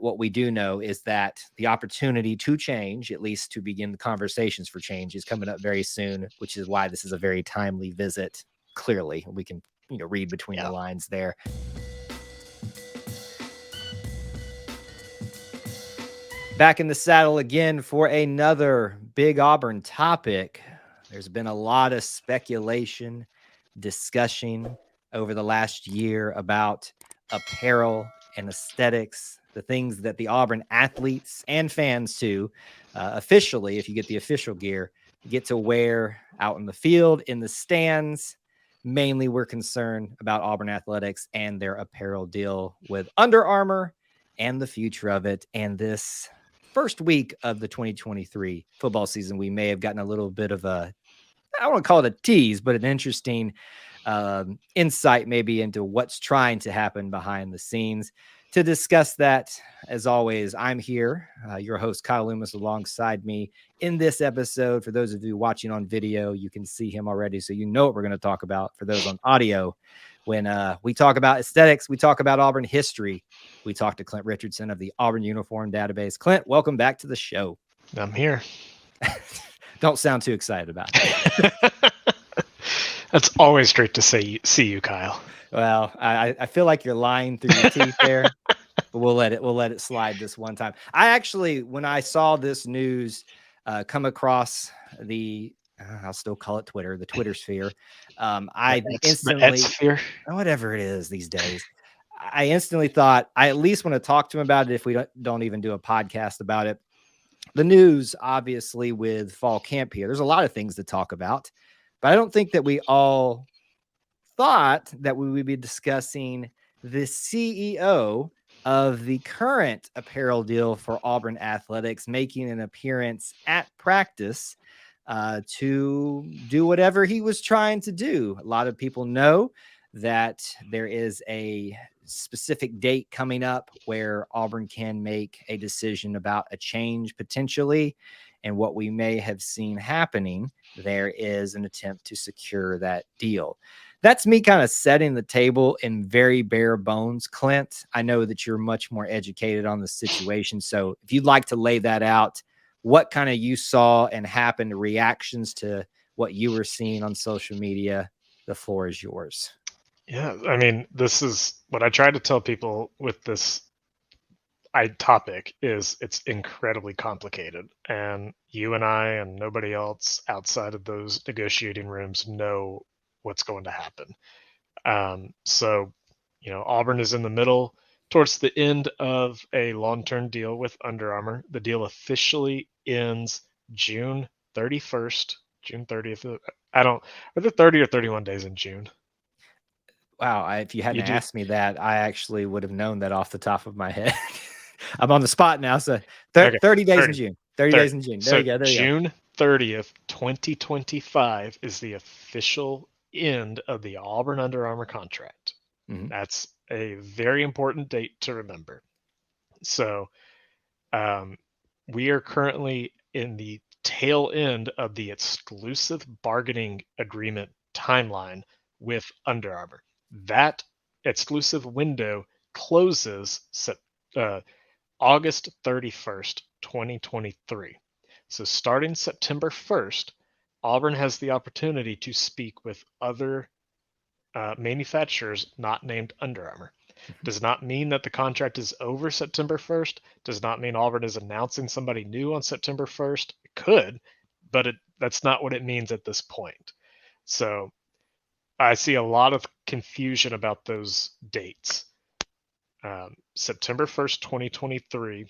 What we do know is that the opportunity to change, at least to begin the conversations for change, is coming up very soon, which is why this is a very timely visit. Clearly, we can read between the lines there. Back in the saddle again for another big Auburn topic. There's been a lot of speculation, discussion over the last year about apparel and aesthetics, the things that the Auburn athletes and fans too, officially, if you get the official gear, get to wear out in the field, in the stands. Mainly, we're concerned about Auburn athletics and their apparel deal with Under Armour and the future of it. And this first week of the 2023 football season, we may have gotten a little bit of a, I don't want to call it a tease, but an interesting insight maybe into what's trying to happen behind the scenes. To discuss that, as always, I'm here, your host, Kyle Loomis, alongside me in this episode. For those of you watching on video, you can see him already, so you know what we're going to talk about. For those on audio, when we talk about aesthetics, we talk about Auburn history. We talk to Clint Richardson of the Auburn Uniform Database. Clint, welcome back to the show. I'm here. Don't sound too excited about it. That's always great to see you, Kyle. Well, I feel like you're lying through your teeth there, but we'll let it slide this one time. I actually, when I saw this news come across the, I'll still call it Twitter, the Twitter sphere, I instantly, sphere. Whatever it is these days, I instantly thought I at least want to talk to him about it if we don't even do a podcast about it. The news, obviously, with fall camp here, there's a lot of things to talk about, but I don't think that we all thought that we would be discussing the CEO of the current apparel deal for Auburn athletics making an appearance at practice to do whatever he was trying to do. A lot of people know that there is a specific date coming up where Auburn can make a decision about a change potentially. And what we may have seen happening there is an attempt to secure that deal. That's me kind of setting the table in very bare bones, Clint. I know that you're much more educated on the situation. So if you'd like to lay that out, what kind of you saw and happened, reactions to what you were seeing on social media, the floor is yours. Yeah, I mean, this is what I try to tell people with this topic is it's incredibly complicated. And you and I and nobody else outside of those negotiating rooms know what's going to happen. So, Auburn is in the middle towards the end of a long-term deal with Under Armour. The deal officially ends June 31st, June 30th. Are there 30 or 31 days in June? Wow. If you hadn't asked me that, I actually would have known that off the top of my head. I'm on the spot now. So 30 days in June. 30 days in June. There you go. June 30th, 2025 is the official end of the Auburn Under Armour contract. Mm-hmm. That's a very important date to remember. So we are currently in the tail end of the exclusive bargaining agreement timeline with Under Armour. That exclusive window closes August 31st, 2023. So starting September 1st, Auburn has the opportunity to speak with other manufacturers not named Under Armour. Does not mean that the contract is over September 1st. Does not mean Auburn is announcing somebody new on September 1st. It could, but that's not what it means at this point. So I see a lot of confusion about those dates. September 1st, 2023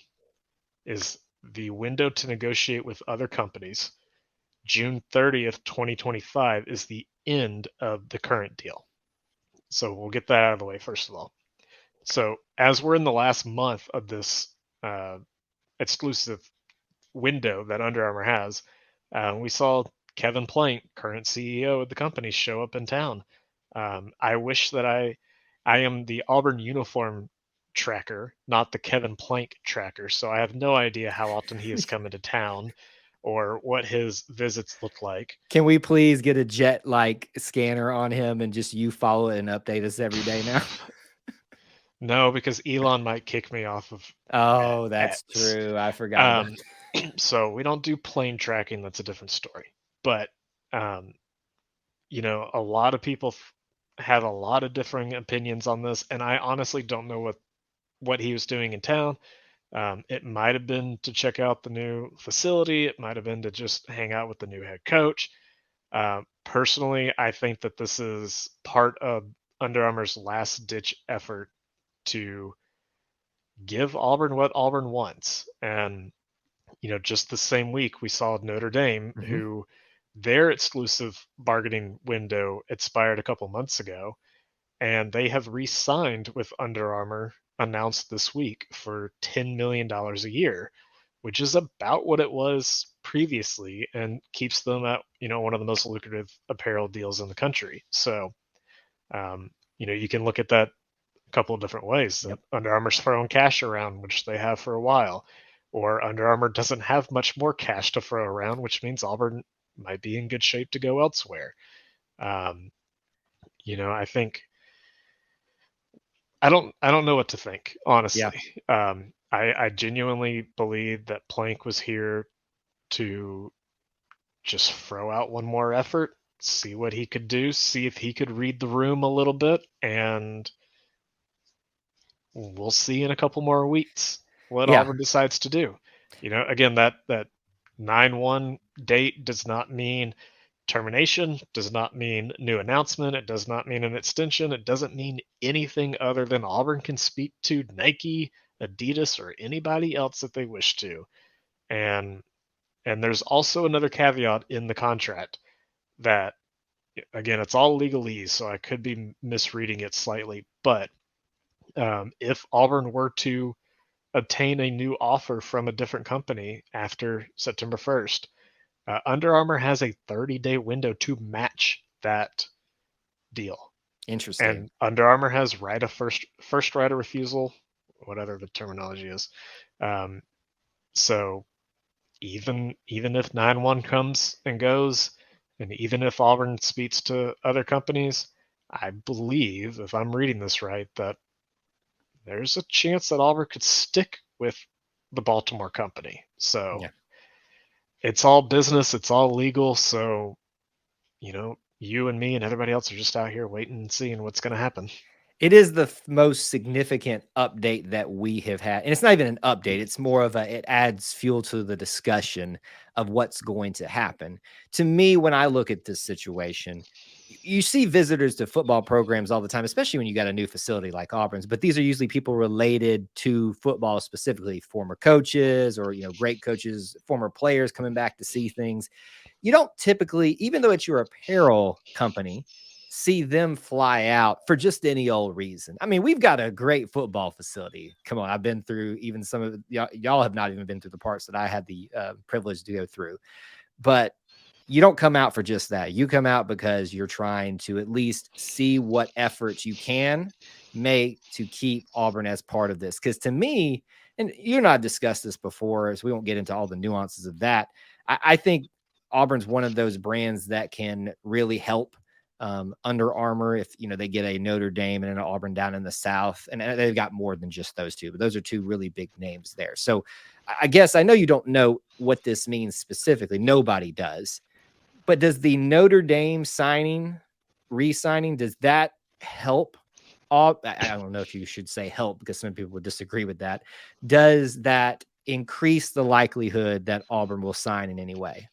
is the window to negotiate with other companies. June 30th, 2025 is the end of the current deal. So we'll get that out of the way first of all. So as we're in the last month of this exclusive window that Under Armour has, we saw Kevin Plank, current CEO of the company, show up in town. I wish that I am the Auburn uniform tracker, not the Kevin Plank tracker. So I have no idea how often he is coming to town or what his visits look like. Can we please get a jet-like scanner on him and just you follow it and update us every day now? No, because Elon might kick me off of Oh, that's X. true. I forgot about So we don't do plane tracking. That's a different story. But um, a lot of people have a lot of differing opinions on this, and I honestly don't know what he was doing in town. It might have been to check out the new facility. It might have been to just hang out with the new head coach. Personally, I think that this is part of Under Armour's last ditch effort to give Auburn what Auburn wants. And, just the same week we saw Notre Dame, Mhm. who their exclusive bargaining window expired a couple months ago, and they have re signed with Under Armour, announced this week, for $10 million a year, which is about what it was previously and keeps them at, one of the most lucrative apparel deals in the country. So, you can look at that a couple of different ways. That Yep. Under Armour's throwing cash around, which they have for a while, or Under Armour doesn't have much more cash to throw around, which means Auburn might be in good shape to go elsewhere. Um, I think I don't know what to think, Yeah. honestly. I genuinely believe that Plank was here to just throw out one more effort, see what he could do, see if he could read the room a little bit, and we'll see in a couple more weeks what Yeah. Auburn decides to do. Again, that 9-1 date does not mean termination, does not mean new announcement, it does not mean an extension, it doesn't mean anything other than Auburn can speak to Nike, Adidas, or anybody else that they wish to. And there's also another caveat in the contract that, again, it's all legalese, so I could be misreading it slightly, but if Auburn were to obtain a new offer from a different company after September 1st, Under Armour has a 30-day window to match that deal. Interesting. And Under Armour has first right of refusal, whatever the terminology is. Um, so even if 9-1 comes and goes, and even if Auburn speaks to other companies, I believe, if I'm reading this right, that there's a chance that Auburn could stick with the Baltimore company. So Yeah. it's all business, it's all legal. So, you and me and everybody else are just out here waiting and seeing what's going to happen. It is the most significant update that we have had. And it's not even an update. It's more of it adds fuel to the discussion of what's going to happen. To me, when I look at this situation, you see visitors to football programs all the time, especially when you got a new facility like Auburn's, but these are usually people related to football, specifically former coaches or, great coaches, former players coming back to see things. You don't typically, even though it's your apparel company, see them fly out for just any old reason. I mean, we've got a great football facility. Come on, I've been through even some of y'all have not even been through the parts that I had the privilege to go through. But you don't come out for just that. You come out because you're trying to at least see what efforts you can make to keep Auburn as part of this. Because to me, and you and I discussed this before, so we won't get into all the nuances of that. I think Auburn's one of those brands that can really help Under Armour if they get a Notre Dame and an Auburn down in the South, and they've got more than just those two, but those are two really big names there. So I guess I know you don't know what this means specifically. Nobody does, but does the Notre Dame re-signing, does that help? I don't know if you should say help because some people would disagree with that. Does that increase the likelihood that Auburn will sign in any way?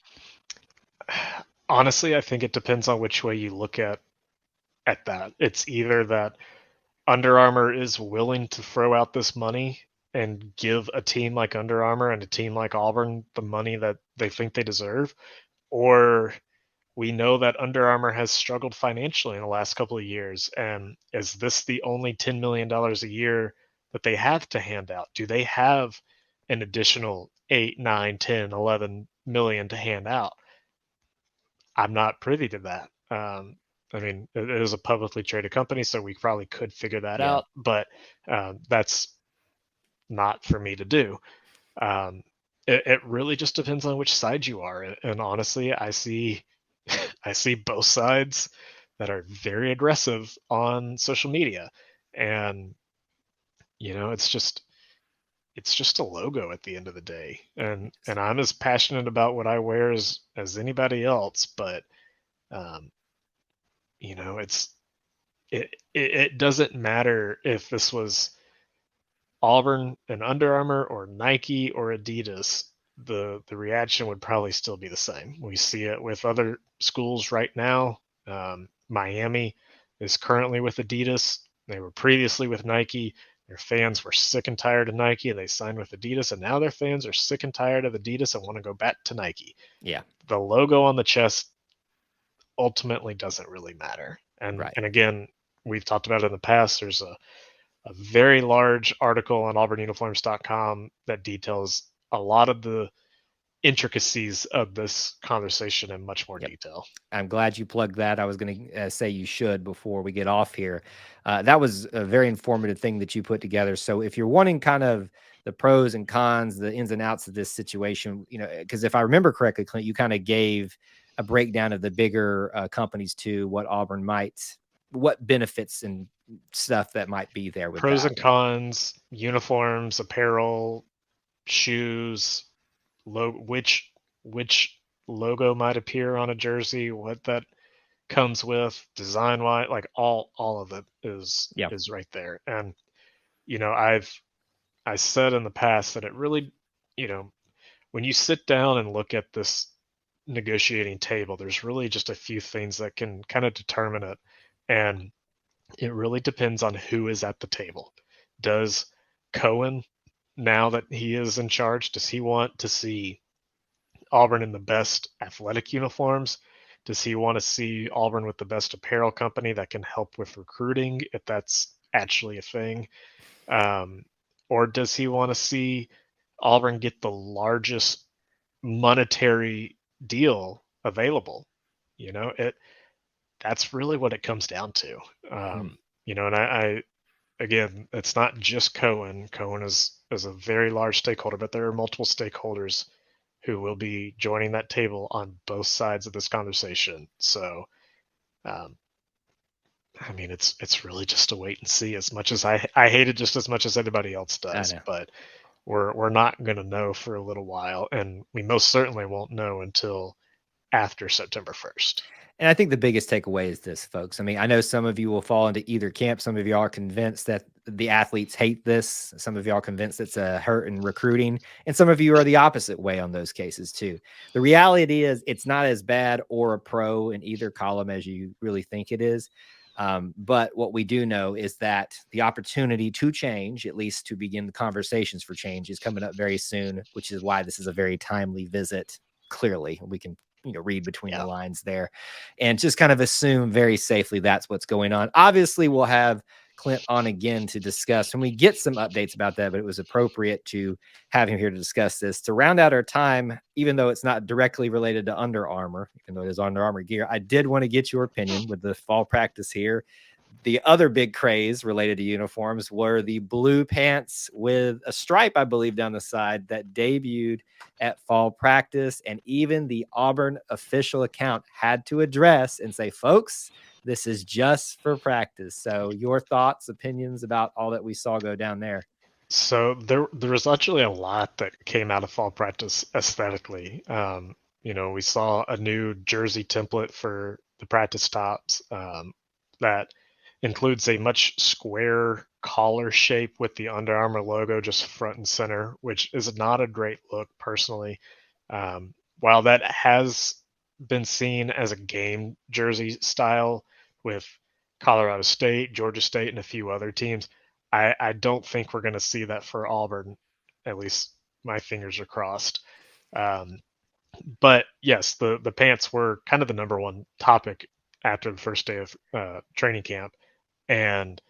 Honestly, I think it depends on which way you look at that. It's either that Under Armour is willing to throw out this money and give a team like Under Armour and a team like Auburn the money that they think they deserve, or we know that Under Armour has struggled financially in the last couple of years. And is this the only $10 million a year that they have to hand out? Do they have an additional 8, 9, 10, 11 million to hand out? I'm not privy to that. I mean, it is a publicly traded company, so we probably could figure that Yeah. out, but that's not for me to do. Um, it really just depends on which side you are, and honestly, I see I see both sides that are very aggressive on social media, and it's just a logo at the end of the day. And I'm as passionate about what I wear as anybody else, but um, it doesn't matter if this was Auburn and Under Armour or Nike or Adidas. The reaction would probably still be the same. We see it with other schools right now. Miami is currently with Adidas. They were previously with Nike. Their fans were sick and tired of Nike. They signed with Adidas, and now their fans are sick and tired of Adidas and want to go back to Nike. Yeah. The logo on the chest ultimately doesn't really matter. And Right. and again, we've talked about it in the past. There's a very large article on auburnuniforms.com that details a lot of the intricacies of this conversation in much more Yep. detail. I'm glad you plugged that. I was going to say you should before we get off here. That was a very informative thing that you put together. So if you're wanting kind of the pros and cons, the ins and outs of this situation, because if I remember correctly, Clint, you kind of gave a breakdown of the bigger companies too, what benefits and stuff that might be there with Pros that. and cons, uniforms, apparel, shoes, which logo might appear on a jersey, what that comes with, design wise, like all of it is Yeah. is right there. And I said in the past that it really, when you sit down and look at this negotiating table, there's really just a few things that can kind of determine it. And it really depends on who is at the table. Does Cohen, now that he is in charge, does he want to see Auburn in the best athletic uniforms? Does he want to see Auburn with the best apparel company that can help with recruiting, if that's actually a thing? Um, or does he want to see Auburn get the largest monetary deal available? That's really what it comes down to. Hmm. And I again, it's not just Cohen. Cohen is a very large stakeholder, but there are multiple stakeholders who will be joining that table on both sides of this conversation. So, um, I mean, it's really just a wait and see. As much as I hate it just as much as anybody else I does, know. but we're not going to know for a little while, and we most certainly won't know until after September 1st. And I think the biggest takeaway is this, folks. I mean, I know some of you will fall into either camp. Some of you are convinced that the athletes hate this. Some of you are convinced it's a hurt in recruiting. And some of you are the opposite way on those cases, too. The reality is it's not as bad or a pro in either column as you really think it is. But what we do know is that the opportunity to change, at least to begin the conversations for change, is coming up very soon, which is why this is a very timely visit. Clearly, we can read between the Yeah. lines there and just kind of assume very safely that's what's going on. Obviously, we'll have Clint on again to discuss when we get some updates about that, but it was appropriate to have him here to discuss this. To round out our time, even though it's not directly related to Under Armour, even though it is Under Armour gear, I did want to get your opinion with the fall practice here. The other big craze related to uniforms were the blue pants with a stripe, I believe, down the side that debuted at fall practice. And even the Auburn official account had to address and say, folks, this is just for practice. So your thoughts, opinions about all that we saw go down there? So there was actually a lot that came out of fall practice aesthetically. We saw a new jersey template for the practice tops that includes a much square collar shape with the Under Armour logo just front and center, which is not a great look personally. While that has been seen as a game jersey style with Colorado State, Georgia State, and a few other teams, I don't think we're going to see that for Auburn. At least my fingers are crossed. Um, but yes, the pants were kind of the number one topic after the first day of training camp, and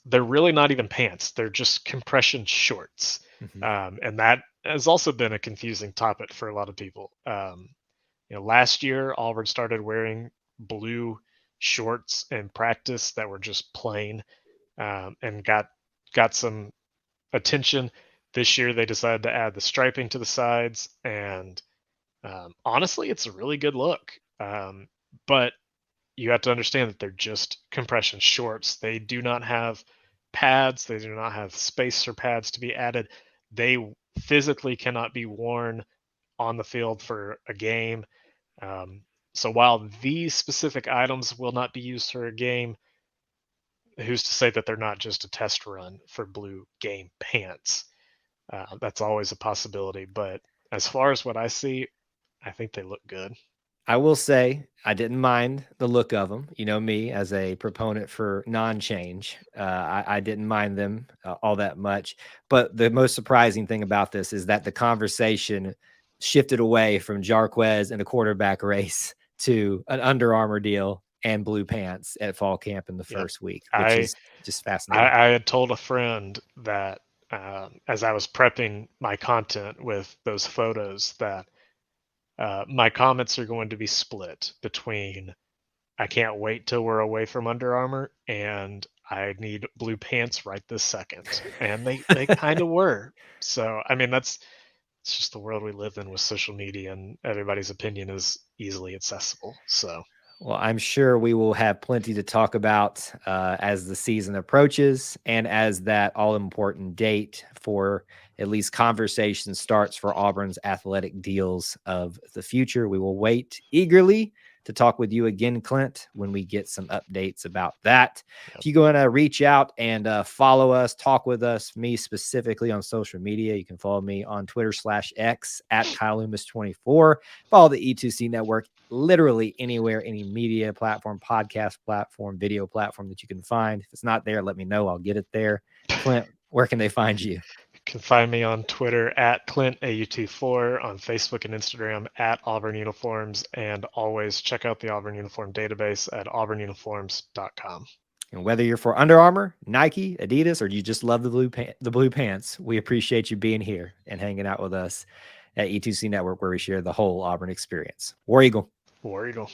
they're really not even pants; they're just compression shorts, Mm-hmm. and that has also been a confusing topic for a lot of people. Last year Auburn started wearing blue shorts in practice that were just plain, and got some attention. This year they decided to add the striping to the sides, and honestly, it's a really good look. But you have to understand that they're just compression shorts. They do not have pads. They do not have space for pads to be added. They physically cannot be worn on the field for a game. So while these specific items will not be used for a game, who's to say that they're not just a test run for blue game pants? That's always a possibility. But as far as what I see, I think they look good. I will say I didn't mind the look of them. You know me as a proponent for non-change. I didn't mind them all that much. But the most surprising thing about this is that the conversation shifted away from Jarquez and a quarterback race to an Under Armour deal and blue pants at fall camp in the first week, which is just fascinating. I had told a friend that as I was prepping my content with those photos that my comments are going to be split between I can't wait till we're away from Under Armour and I need blue pants right this second. And they kind of were. So, I mean, it's just the world we live in with social media and everybody's opinion is easily accessible. So, well, I'm sure we will have plenty to talk about as the season approaches and as that all-important date for at least conversation starts for Auburn's athletic deals of the future. We will wait eagerly to talk with you again, Clint, when we get some updates about that. Yep. If you go and reach out and follow us, talk with us, me specifically on social media, you can follow me on Twitter/X at KyleLoomis24. Follow the E2C network literally anywhere, any media platform, podcast platform, video platform that you can find. If it's not there, let me know. I'll get it there. Clint, where can they find you? You can find me on Twitter at ClintAU24, on Facebook and Instagram at Auburn Uniforms, and always check out the Auburn Uniform database at auburnuniforms.com. And whether you're for Under Armour, Nike, Adidas, or you just love the blue pants, we appreciate you being here and hanging out with us at E2C Network, where we share the whole Auburn experience. War Eagle. War Eagle.